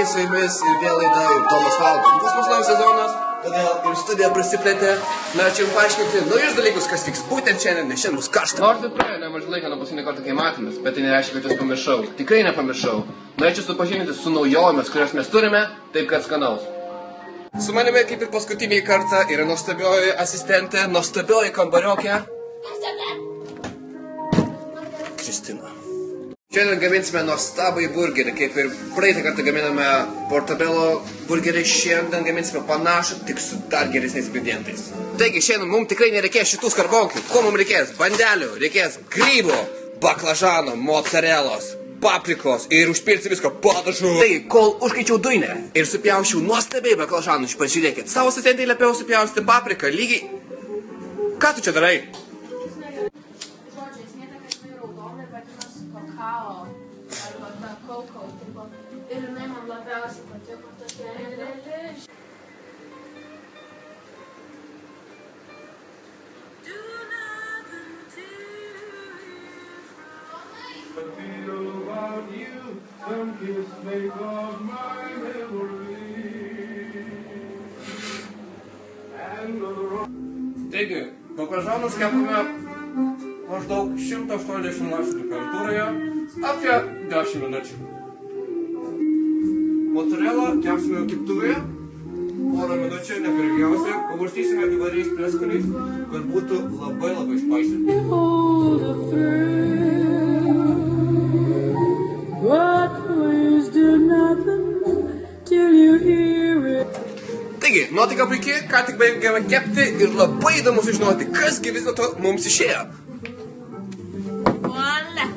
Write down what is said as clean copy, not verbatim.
Sveiki su jumis ir vėl laida ir Tomas Valdas. Pas mus naujas sezonas, todėl ir studija prasiplėtė. Norėčiau jums paaiškinti naujus dalykus, kas vyks būtent šiandien, nes šiandien bus karšta. Nors ir praėjo nemažai laiko nuo paskutinį kartą, kai matėmės, bet tai nereiškia, kad jūs pamiršau. Tikrai nepamiršau. Norėčiau supažindinti su naujovėmis, kurias mes turime, taip kad skanaus. Su manimi, kaip ir paskutinį kartą, yra nuostabioji asistentė, nuostabioji kambariokė. Kristina. Šiandien gaminsime nuostabų burgerį, kaip ir praeitą kartą gaminame Portobello burgerį, šiandien gaminsime panašų, tik su dar geresniais ingredientais. Taigi šiandien mums tikrai nereikės šitų skarbonkių. Ko mums reikės? Bandelių, reikės grybų, baklažano, mocarelos, paprikos ir užpilti visko padažu. Taigi, kol užkaičiau dujinę ir supjaušiau nuostabiai baklažanus, pažiūrėkit, savo asistentei liepiau supjausti papriką, lygiai... Ką tu čia darai? Ir jinai man labiausiai patiko tokia reali. Taigi, baklažanus kepame maždaug 180 laipsnių temperatūroje apie 10 minučių. Mozzarella kepsime keptuvėje, porą minučių, ne per ilgiausiai, pavarstysime įvairiais prieskoniais, kad būtų labai spicy. Taigi, nuotaika puikiai, ką tik baigėme kepti ir labai įdomu sužinoti, kasgi vis dėlto mums išėjo. Voila!